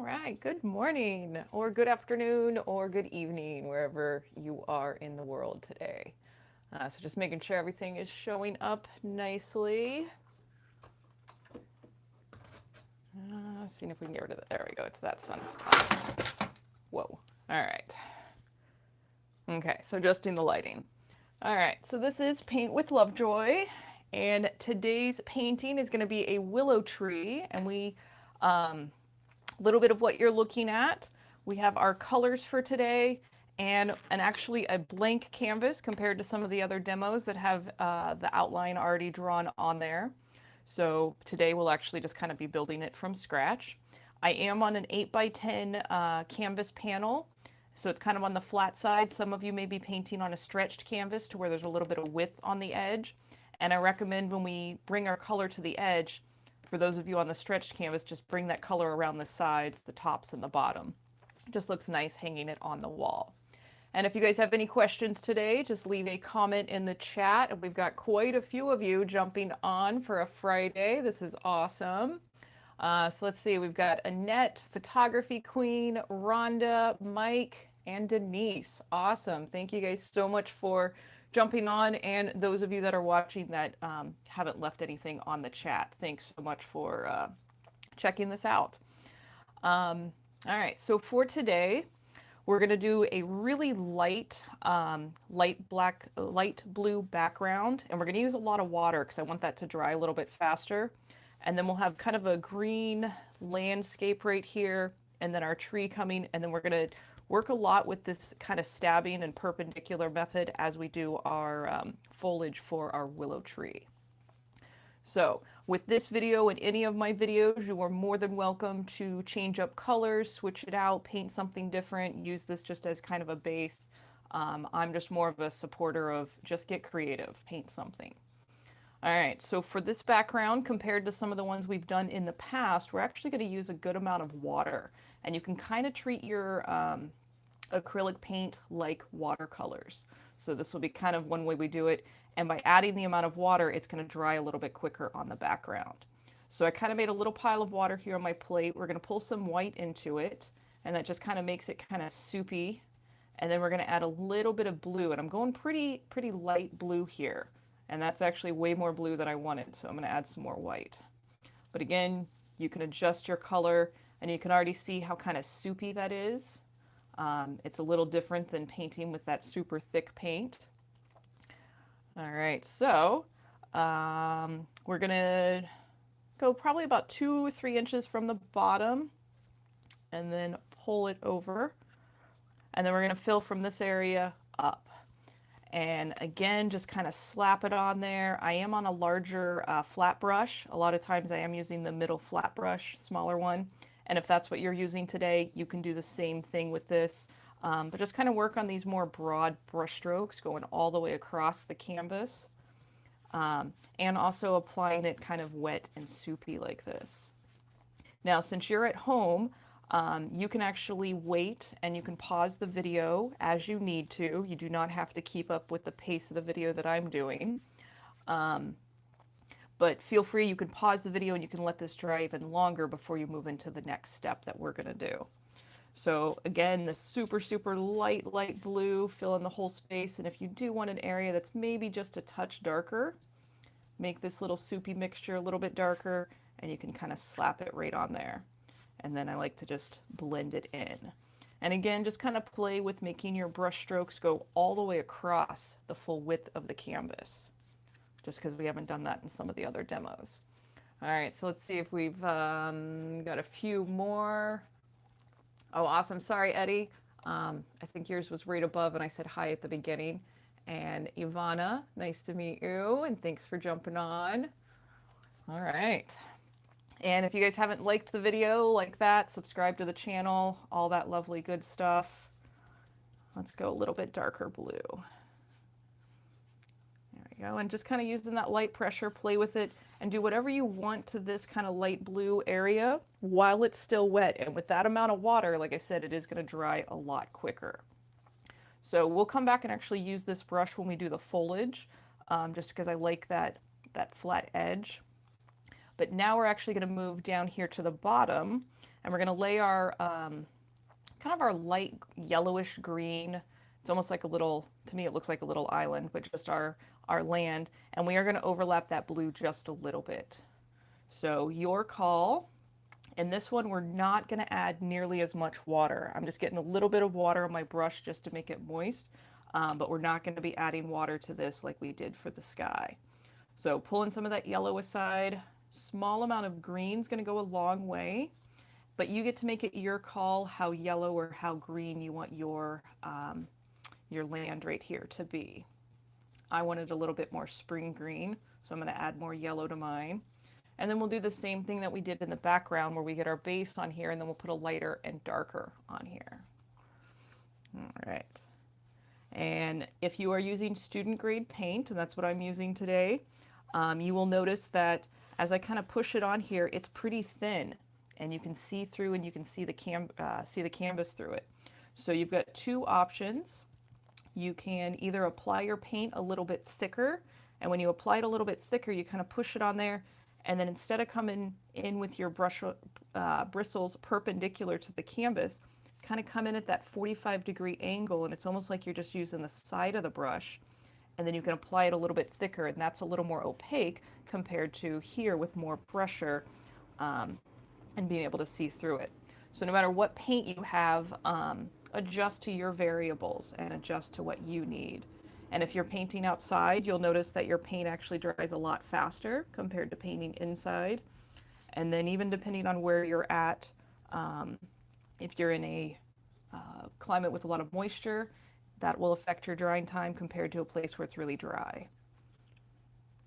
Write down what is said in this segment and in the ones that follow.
right, good morning, or good afternoon, or good evening, wherever you are in the world today. So just making sure everything is showing up nicely. Seeing if we can get rid of it. There we go, it's that sunspot. Whoa, all right. Okay, so adjusting the lighting. All right, so this is Paint with Lovejoy, and today's painting is gonna be a willow tree, and a little bit of what you're looking at. We have our colors for today and actually a blank canvas compared to some of the other demos that have the outline already drawn on there. So today we'll actually just kind of be building it from scratch. I am on an 8x10 canvas panel, so it's kind of on the flat side. Some of you may be painting on a stretched canvas to where there's a little bit of width on the edge. And I recommend when we bring our color to the edge, for those of you on the stretched canvas, just bring that color around the sides, the tops, and the bottom. It just looks nice hanging it on the wall. And if you guys have any questions today, just leave a comment in the chat. We've got quite a few of you jumping on for a Friday. This is awesome. So let's see, we've got Annette, Photography Queen, Rhonda, Mike, and Denise. Awesome. Thank you guys so much for jumping on, and those of you that are watching that haven't left anything on the chat, thanks so much for checking this out. All right, so for today, we're going to do a really light, light blue background, and we're going to use a lot of water because I want that to dry a little bit faster. And then we'll have kind of a green landscape right here, and then our tree coming, and then we're going to work a lot with this kind of stabbing and perpendicular method as we do our foliage for our willow tree. So with this video and any of my videos, you are more than welcome to change up colors, switch it out, paint something different, use this just as kind of a base. I'm just more of a supporter of just get creative, paint something. All right, so for this background, compared to some of the ones we've done in the past, we're actually going to use a good amount of water. And you can kind of treat your acrylic paint like watercolors. So this will be kind of one way we do it. And by adding the amount of water, it's going to dry a little bit quicker on the background. So I kind of made a little pile of water here on my plate. We're going to pull some white into it, and that just kind of makes it kind of soupy. And then we're going to add a little bit of blue, and I'm going pretty light blue here. And that's actually way more blue than I wanted, so I'm going to add some more white. But again, you can adjust your color, and you can already see how kind of soupy that is. It's a little different than painting with that super thick paint. All right, so we're going to go probably about 2 or 3 inches from the bottom, and then pull it over. And then we're going to fill from this area up. And again, just kind of slap it on there. I am on a larger flat brush. A lot of times I am using the middle flat brush, smaller one. And if that's what you're using today, you can do the same thing with this. But just kind of work on these more broad brush strokes going all the way across the canvas. And also applying it kind of wet and soupy like this. Now, since you're at home, you can actually wait and you can pause the video as you need to. You do not have to keep up with the pace of the video that I'm doing. But feel free, you can pause the video and you can let this dry even longer before you move into the next step that we're going to do. So again, this super light blue, fill in the whole space. And if you do want an area that's maybe just a touch darker, make this little soupy mixture a little bit darker, and you can kind of slap it right on there. And then I like to just blend it in. And again, just kind of play with making your brush strokes go all the way across the full width of the canvas, just because we haven't done that in some of the other demos. All right, so let's see if we've got a few more. Oh, awesome. Sorry, Eddie. I think yours was right above, and I said hi at the beginning. And Ivana, nice to meet you, and thanks for jumping on. All right. And if you guys haven't liked the video like that, subscribe to the channel, all that lovely good stuff. Let's go a little bit darker blue. There we go. And just kind of using that light pressure, play with it, and do whatever you want to this kind of light blue area while it's still wet. And with that amount of water, like I said, it is going to dry a lot quicker. So we'll come back and actually use this brush when we do the foliage, just because I like that flat edge. But now we're actually going to move down here to the bottom, and we're going to lay our kind of our light yellowish green. It's almost like a little, to me it looks like a little island, but just our land. And we are going to overlap that blue just a little bit. So your call. And this one, we're not going to add nearly as much water. I'm just getting a little bit of water on my brush just to make it moist, but we're not going to be adding water to this like we did for the sky. So pulling some of that yellow aside, small amount of green is going to go a long way, but you get to make it your call how yellow or how green you want your land right here to be. I wanted a little bit more spring green, so I'm going to add more yellow to mine. And then we'll do the same thing that we did in the background where we get our base on here, and then we'll put a lighter and darker on here. All right. And if you are using student grade paint, and that's what I'm using today, you will notice that as I kind of push it on here, it's pretty thin, and you can see through, and you can see the canvas through it. So you've got two options. You can either apply your paint a little bit thicker, and when you apply it a little bit thicker, you kind of push it on there. And then instead of coming in with your brush bristles perpendicular to the canvas, kind of come in at that 45-degree angle, and it's almost like you're just using the side of the brush. And then you can apply it a little bit thicker, and that's a little more opaque compared to here with more pressure and being able to see through it. So no matter what paint you have, adjust to your variables and adjust to what you need. And if you're painting outside, you'll notice that your paint actually dries a lot faster compared to painting inside. And then even depending on where you're at, if you're in a climate with a lot of moisture, that will affect your drying time compared to a place where it's really dry.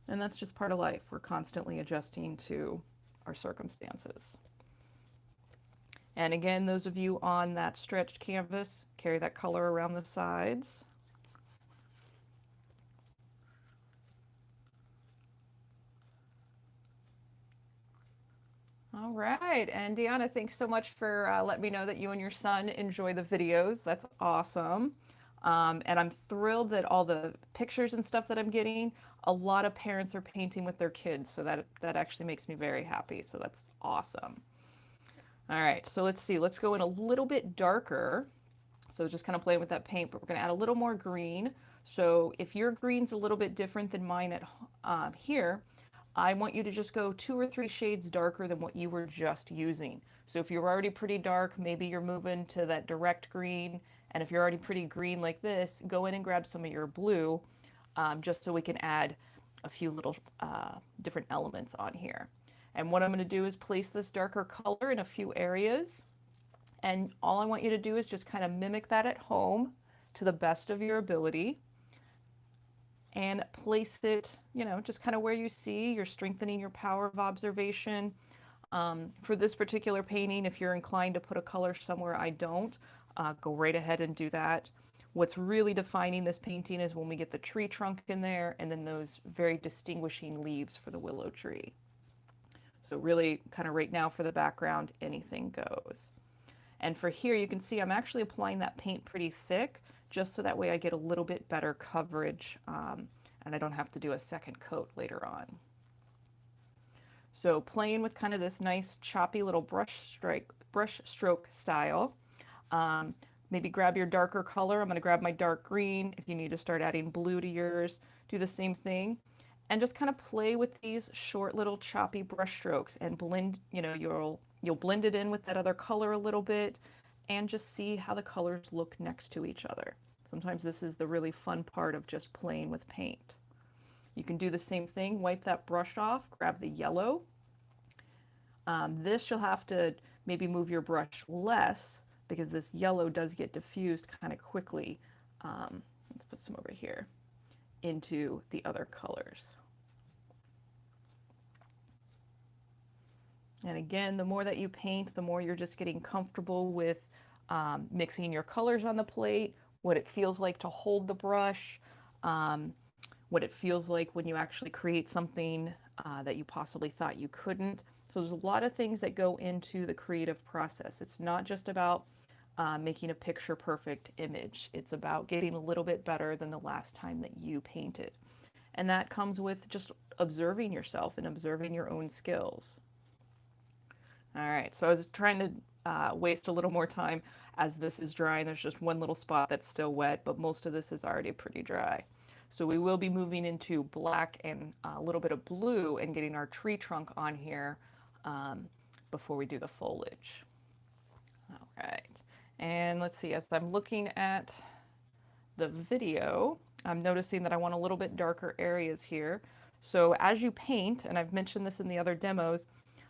And that's just part of life. We're constantly adjusting to our circumstances. And again, those of you on that stretched canvas, carry that color around the sides. All right, and Deanna, thanks so much for letting me know that you and your son enjoy the videos. That's awesome. And I'm thrilled that all the pictures and stuff that I'm getting, a lot of parents are painting with their kids, so that actually makes me very happy. So that's awesome. All right, so let's see. Let's go in a little bit darker. So just kind of playing with that paint, but we're going to add a little more green. So if your green's a little bit different than mine at here, I want you to just go 2 or 3 shades darker than what you were just using. So if you're already pretty dark, maybe you're moving to that direct green. And if you're already pretty green like this, go in and grab some of your blue, just so we can add a few little different elements on here. And what I'm going to do is place this darker color in a few areas. And all I want you to do is just kind of mimic that at home to the best of your ability. And place it, you know, just kind of where you see. You're strengthening your power of observation. For this particular painting, if you're inclined to put a color somewhere I don't, go right ahead and do that. What's really defining this painting is when we get the tree trunk in there and then those very distinguishing leaves for the willow tree. So really kind of right now for the background, anything goes. And for here, you can see I'm actually applying that paint pretty thick, just so that way I get a little bit better coverage and I don't have to do a second coat later on. So playing with kind of this nice choppy little brush stroke style. Maybe grab your darker color. I'm going to grab my dark green. If you need to start adding blue to yours, do the same thing. And just kind of play with these short little choppy brush strokes and blend, you know, you'll blend it in with that other color a little bit and just see how the colors look next to each other. Sometimes this is the really fun part of just playing with paint. You can do the same thing, wipe that brush off, grab the yellow. This you'll have to maybe move your brush less because this yellow does get diffused kind of quickly. Let's put some over here into the other colors. And again, the more that you paint, the more you're just getting comfortable with mixing your colors on the plate, what it feels like to hold the brush, what it feels like when you actually create something that you possibly thought you couldn't. So there's a lot of things that go into the creative process. It's not just about making a picture perfect image. It's about getting a little bit better than the last time that you painted. And that comes with just observing yourself and observing your own skills. All right, so I was trying to waste a little more time as this is drying. There's just one little spot that's still wet, but most of this is already pretty dry. So we will be moving into black and a little bit of blue and getting our tree trunk on here before we do the foliage. All right, and let's see, as I'm looking at the video, I'm noticing that I want a little bit darker areas here. So as you paint, and I've mentioned this in the other demos,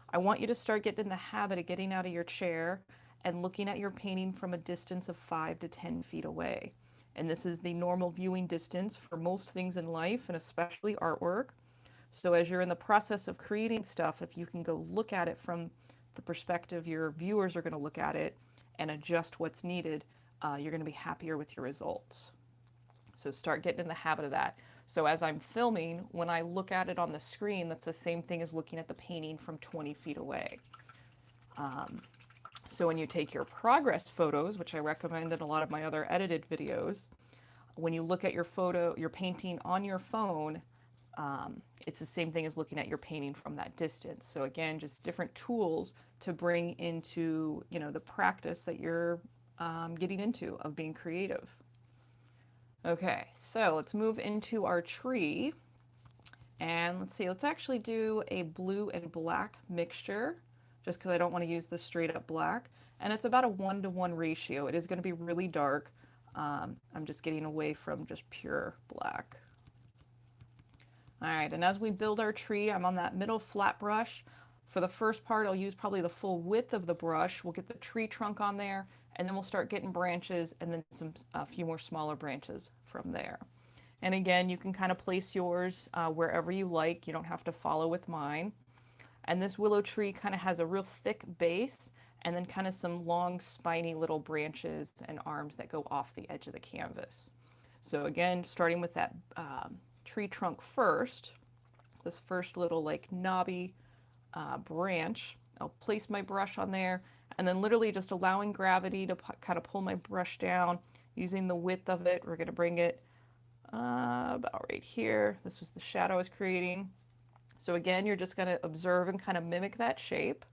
I want you to start getting in the habit of getting out of your chair and looking at your painting from a distance of 5 to 10 feet away. And this is the normal viewing distance for most things in life, and especially artwork. So as you're in the process of creating stuff, if you can go look at it from the perspective your viewers are going to look at it and adjust what's needed, you're going to be happier with your results. So start getting in the habit of that. So as I'm filming, when I look at it on the screen, that's the same thing as looking at the painting from 20 feet away. So when you take your progress photos, which I recommend in a lot of my other edited videos, when you look at your photo, your painting on your phone, it's the same thing as looking at your painting from that distance. So again, just different tools to bring into, you know, the practice that you're getting into of being creative. Okay, so let's move into our tree, and let's see, let's actually do a blue and black mixture, just because I don't want to use the straight up black, and it's about a 1-to-1 ratio. It is going to be really dark. I'm just getting away from just pure black. All right, and as we build our tree, I'm on that middle flat brush. For the first part, I'll use probably the full width of the brush. We'll get the tree trunk on there, and then we'll start getting branches and then a few more smaller branches from there. And again, you can kind of place yours wherever you like. You don't have to follow with mine. And this willow tree kind of has a real thick base and then kind of some long spiny little branches and arms that go off the edge of the canvas. So again, starting with that tree trunk first, this first little like knobby branch, I'll place my brush on there and then literally just allowing gravity to kind of pull my brush down using the width of it. We're going to bring it about right here. This was the shadow I was creating. So again, you're just going to observe and kind of mimic that shape.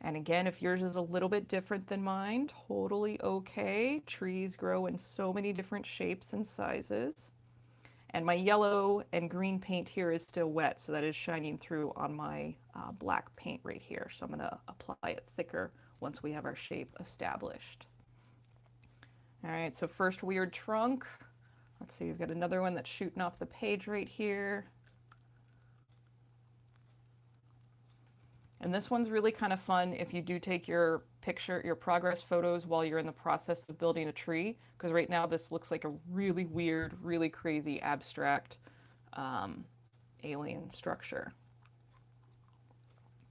And again, if yours is a little bit different than mine, totally okay. Trees grow in so many different shapes and sizes. And my yellow and green paint here is still wet, so that is shining through on my black paint right here. So I'm going to apply it thicker once we have our shape established. All right, so first weird trunk. Let's see, we've got another one that's shooting off the page right here. And this one's really kind of fun if you do take your picture, your progress photos while you're in the process of building a tree, because right now this looks like a really weird, really crazy, abstract alien structure.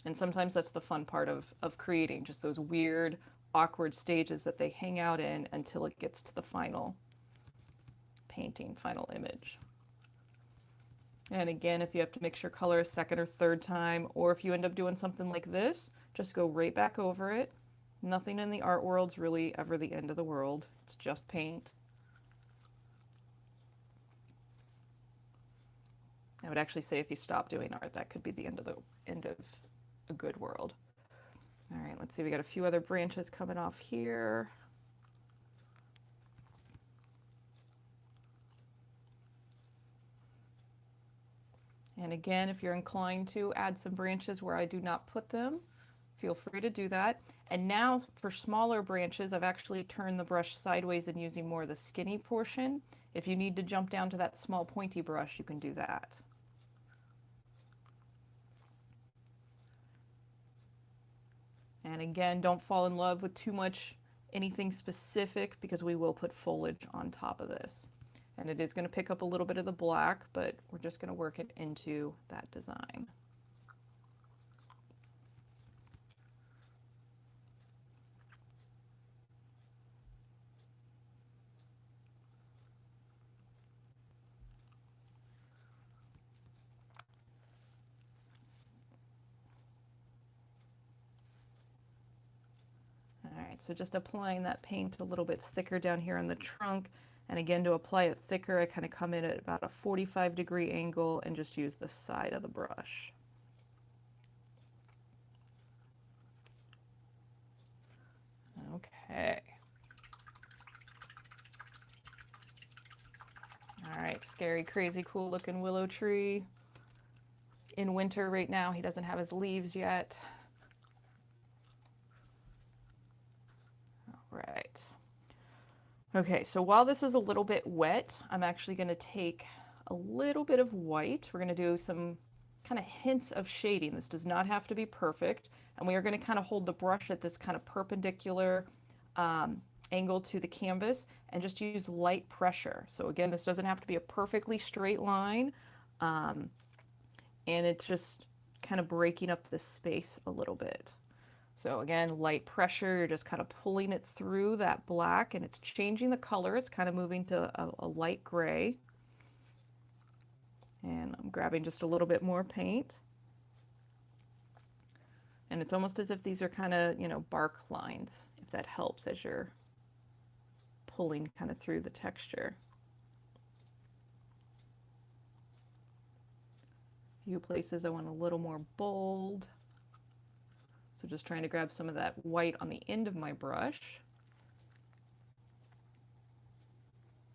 And sometimes that's the fun part of creating, just those weird, awkward stages that they hang out in until it gets to the final painting, final image. And again, if you have to mix your color a second or third time, or if you end up doing something like this, just go right back over it. Nothing in the art world's really ever the end of the world. It's just paint. I would actually say if you stop doing art, that could be the end of a good world. All right, let's see, we got a few other branches coming off here. And again, if you're inclined to add some branches where I do not put them, feel free to do that. And now for smaller branches, I've actually turned the brush sideways and using more of the skinny portion. If you need to jump down to that small pointy brush, you can do that. And again, don't fall in love with too much anything specific because we will put foliage on top of this. And it is going to pick up a little bit of the black, but we're just going to work it into that design. All right, so just applying that paint a little bit thicker down here on the trunk, And again, to apply it thicker, I kind of come in at about a 45-degree angle and just use the side of the brush. Okay. All right, scary, crazy, cool looking willow tree. In winter right now, he doesn't have his leaves yet. All right. Okay, so while this is a little bit wet, I'm actually going to take a little bit of white. We're going to do some kind of hints of shading. This does not have to be perfect. And we are going to kind of hold the brush at this kind of perpendicular angle to the canvas and just use light pressure. So again, this doesn't have to be a perfectly straight line. And it's just kind of breaking up the space a little bit. So again, light pressure, you're just kind of pulling it through that black and it's changing the color. It's kind of moving to a light gray. And I'm grabbing just a little bit more paint. And it's almost as if these are kind of, you know, bark lines, if that helps as you're pulling kind of through the texture. A few places I want a little more bold. So just trying to grab some of that white on the end of my brush.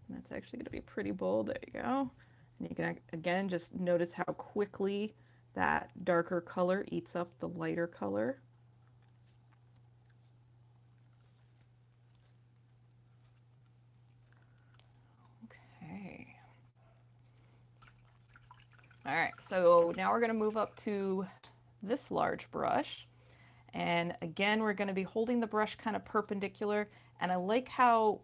And that's actually going to be pretty bold. There you go. And you can, again, just notice how quickly that darker color eats up the lighter color. Okay. All right, so now we're going to move up to this large brush. And again, we're going to be holding the brush kind of perpendicular. And I like how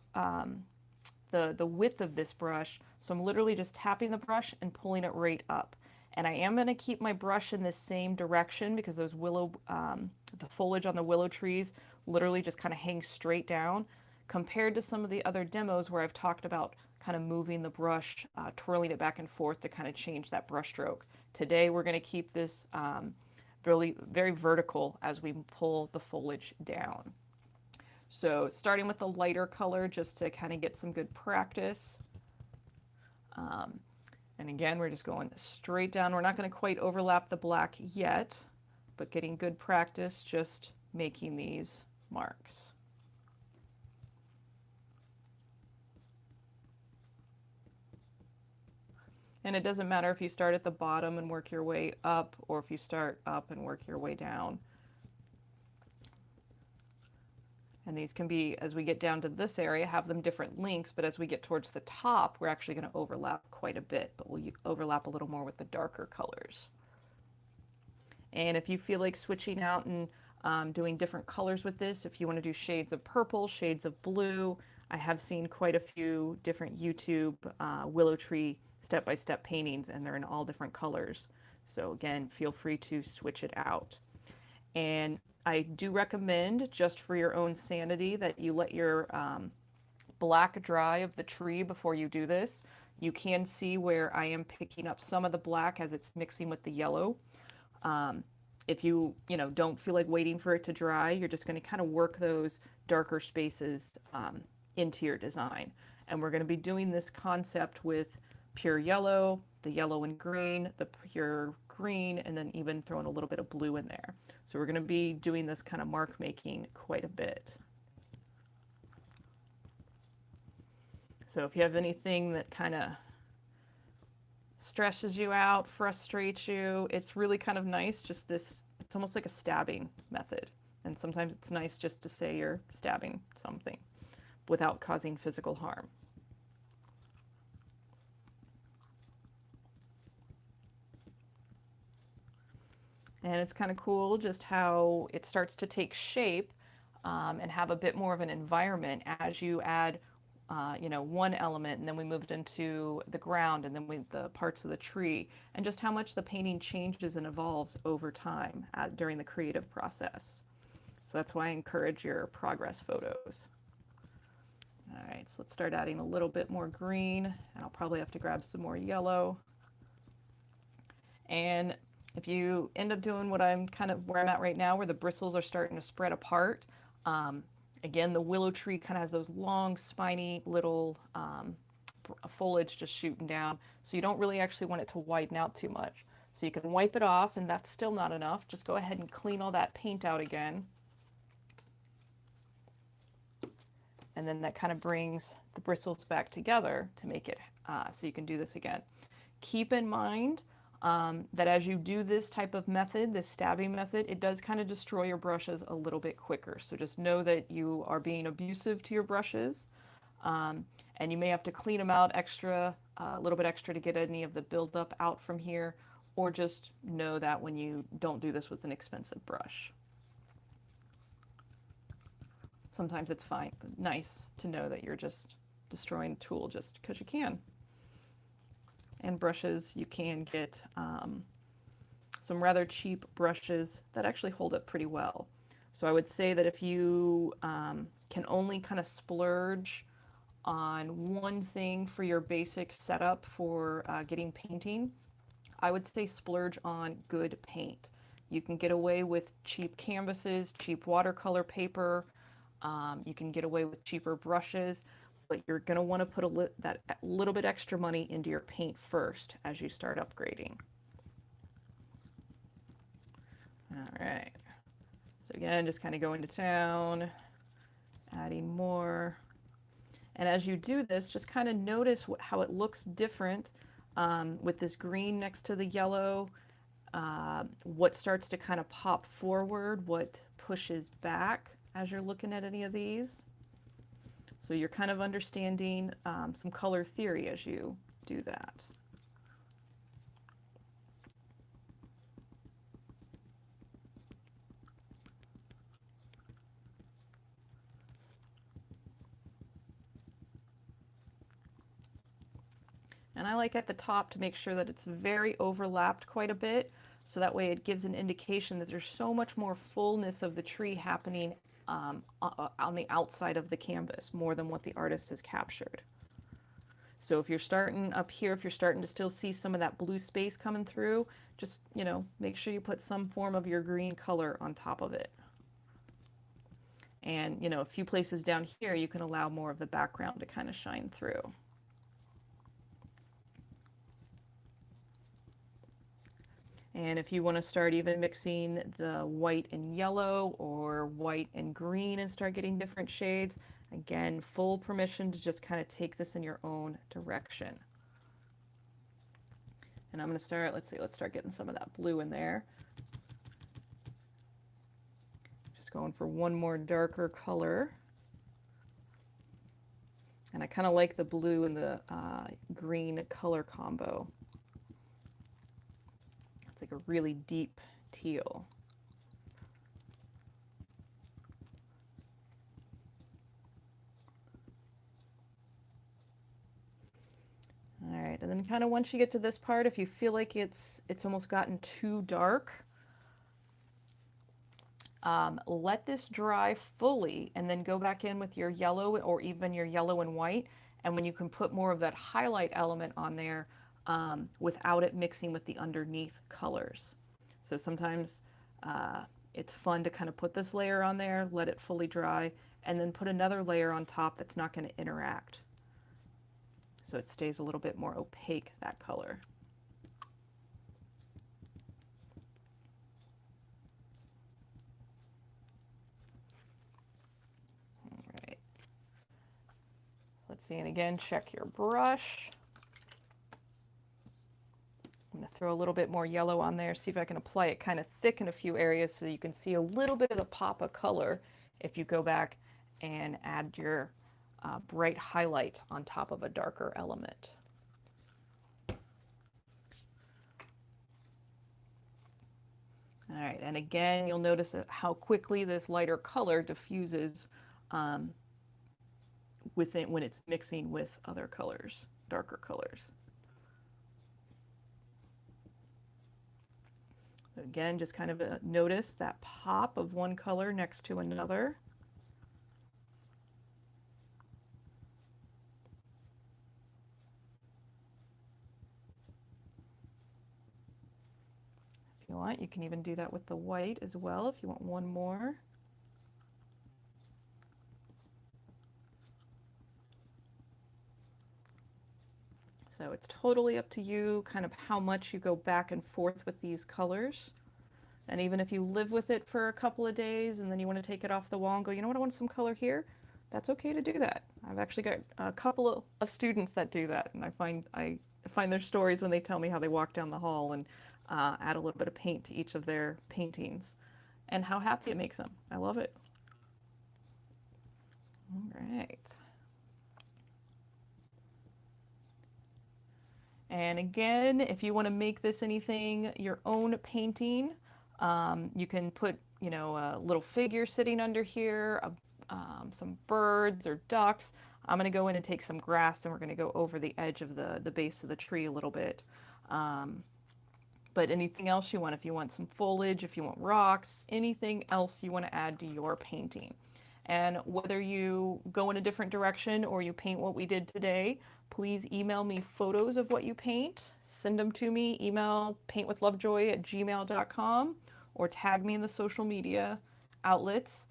the width of this brush, so I'm literally just tapping the brush and pulling it right up. And I am going to keep my brush in this same direction because those willow, the foliage on the willow trees literally just kind of hangs straight down compared to some of the other demos where I've talked about kind of moving the brush, twirling it back and forth to kind of change that brush stroke. Today, we're going to keep this really very vertical as we pull the foliage down. So starting with the lighter color just to kind of get some good practice. And again, we're just going straight down. We're not going to quite overlap the black yet, but getting good practice just making these marks. And it doesn't matter if you start at the bottom and work your way up, or if you start up and work your way down. And these can be, as we get down to this area, have them different lengths, but as we get towards the top, we're actually going to overlap quite a bit, but we'll overlap a little more with the darker colors. And if you feel like switching out and doing different colors with this, if you want to do shades of purple, shades of blue, I have seen quite a few different YouTube willow tree step-by-step paintings, and they're in all different colors. So again, feel free to switch it out. And I do recommend, just for your own sanity, that you let your black dry of the tree before you do this. You can see where I am picking up some of the black as it's mixing with the yellow. If you don't feel like waiting for it to dry, you're just going to kind of work those darker spaces into your design. And we're going to be doing this concept with pure yellow, the yellow and green, the pure green, and then even throwing a little bit of blue in there. So we're going to be doing this kind of mark making quite a bit. So if you have anything that kind of stresses you out, frustrates you, it's really kind of nice, just this, it's almost like a stabbing method. And sometimes it's nice just to say you're stabbing something without causing physical harm. And it's kind of cool just how it starts to take shape and have a bit more of an environment as you add, one element, and then we moved into the ground, and then the parts of the tree, and just how much the painting changes and evolves over time during the creative process. So that's why I encourage your progress photos. All right, so let's start adding a little bit more green, and I'll probably have to grab some more yellow. And if you end up doing what I'm kind of where I'm at right now, where the bristles are starting to spread apart, Again, the willow tree kind of has those long, spiny little foliage just shooting down, so you don't really actually want it to widen out too much. So you can wipe it off, and that's still not enough. Just go ahead and clean all that paint out again. And then that kind of brings the bristles back together to make it so you can do this again. Keep in mind that as you do this type of method, this stabbing method, it does kind of destroy your brushes a little bit quicker. So just know that you are being abusive to your brushes, and you may have to clean them out extra, a little bit extra to get any of the buildup out from here, or just know that when you don't do this with an expensive brush. Sometimes it's nice to know that you're just destroying a tool just because you can. And brushes, you can get some rather cheap brushes that actually hold up pretty well. So I would say that if you can only kind of splurge on one thing for your basic setup for getting painting, I would say splurge on good paint. You can get away with cheap canvases, cheap watercolor paper, you can get away with cheaper brushes, but you're going to want to put that little bit extra money into your paint first as you start upgrading. All right. So again, just kind of going to town, adding more. And as you do this, just kind of notice how it looks different with this green next to the yellow. What starts to kind of pop forward, what pushes back as you're looking at any of these. So you're kind of understanding some color theory as you do that. And I like at the top to make sure that it's very overlapped quite a bit, so that way it gives an indication that there's so much more fullness of the tree happening on the outside of the canvas, more than what the artist has captured. So if you're starting up here, if you're starting to still see some of that blue space coming through, just, you know, make sure you put some form of your green color on top of it. And, you know, a few places down here, you can allow more of the background to kind of shine through. And if you want to start even mixing the white and yellow or white and green and start getting different shades, again, full permission to just kind of take this in your own direction. And I'm going to start, let's start getting some of that blue in there. Just going for one more darker color. And I kind of like the blue and the green color combo. Like a really deep teal. All right, and then kind of once you get to this part, if you feel like it's almost gotten too dark, let this dry fully and then go back in with your yellow or even your yellow and white. And when you can put more of that highlight element on there, without it mixing with the underneath colors. So sometimes it's fun to kind of put this layer on there, let it fully dry, and then put another layer on top that's not going to interact. So it stays a little bit more opaque, that color. All right. Let's see, and again, check your brush. I'm going to throw a little bit more yellow on there, see if I can apply it kind of thick in a few areas so you can see a little bit of the pop of color if you go back and add your bright highlight on top of a darker element. All right, and again, you'll notice how quickly this lighter color diffuses when it's mixing with other colors, darker colors. Again, just kind of notice that pop of one color next to another. If you want, you can even do that with the white as well if you want one more. So it's totally up to you kind of how much you go back and forth with these colors. And even if you live with it for a couple of days and then you want to take it off the wall and go, you know what, I want some color here, that's okay to do that. I've actually got a couple of students that do that, and I find their stories when they tell me how they walk down the hall and add a little bit of paint to each of their paintings and how happy it makes them. I love it. All right. And again, if you want to make this anything your own painting, you can put, you know, a little figure sitting under here, some birds or ducks. I'm going to go in and take some grass and we're going to go over the edge of the base of the tree a little bit. But anything else you want, if you want some foliage, if you want rocks, anything else you want to add to your painting. And whether you go in a different direction or you paint what we did today, please email me photos of what you paint. Send them to me, email paintwithlovejoy@gmail.com, or tag me in the social media outlets.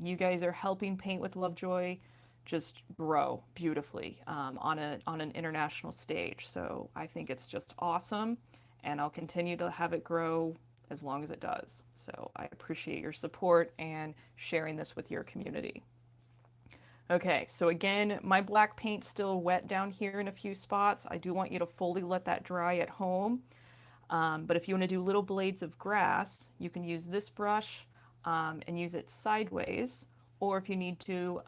You guys are helping Paint with Lovejoy just grow beautifully on an international stage. So I think it's just awesome, and I'll continue to have it grow as long as it does. So I appreciate your support and sharing this with your community. Okay, so again, my black paint's still wet down here in a few spots. I do want you to fully let that dry at home. But if you want to do little blades of grass, you can use this brush and use it sideways. Or if you need to,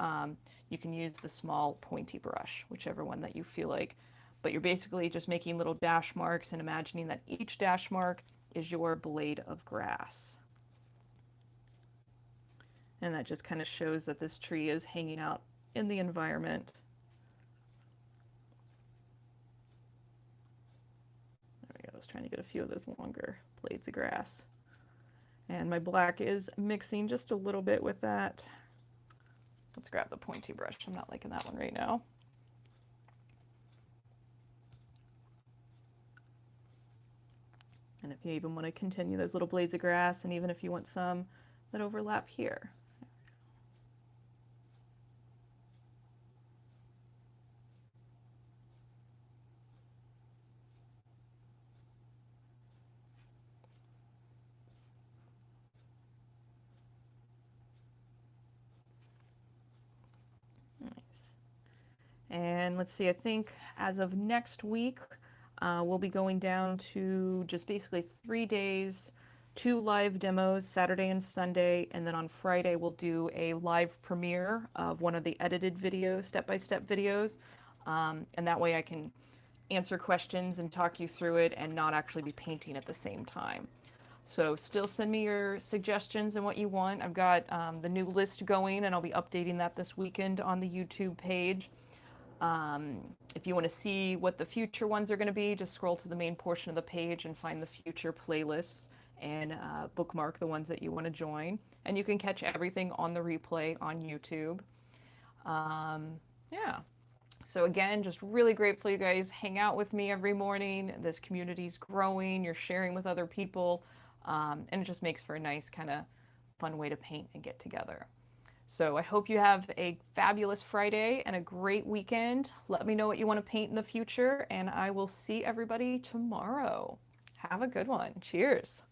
you can use the small pointy brush, whichever one that you feel like. But you're basically just making little dash marks and imagining that each dash mark is your blade of grass. And that just kind of shows that this tree is hanging out in the environment. There we go. I was trying to get a few of those longer blades of grass. And my black is mixing just a little bit with that. Let's grab the pointy brush. I'm not liking that one right now. And if you even want to continue those little blades of grass, and even if you want some that overlap here. Nice. And let's see, I think as of next week, we'll be going down to just basically 3 days, 2 live demos, Saturday and Sunday, and then on Friday we'll do a live premiere of one of the edited videos, step-by-step videos, and that way I can answer questions and talk you through it and not actually be painting at the same time. So still send me your suggestions and what you want. I've got the new list going, and I'll be updating that this weekend on the YouTube page. If you want to see what the future ones are going to be, just scroll to the main portion of the page and find the future playlists and bookmark the ones that you want to join. And you can catch everything on the replay on YouTube. Yeah. So again, just really grateful you guys hang out with me every morning. This community's growing. You're sharing with other people. And it just makes for a nice kind of fun way to paint and get together. So I hope you have a fabulous Friday and a great weekend. Let me know what you want to paint in the future, and I will see everybody tomorrow. Have a good one. Cheers.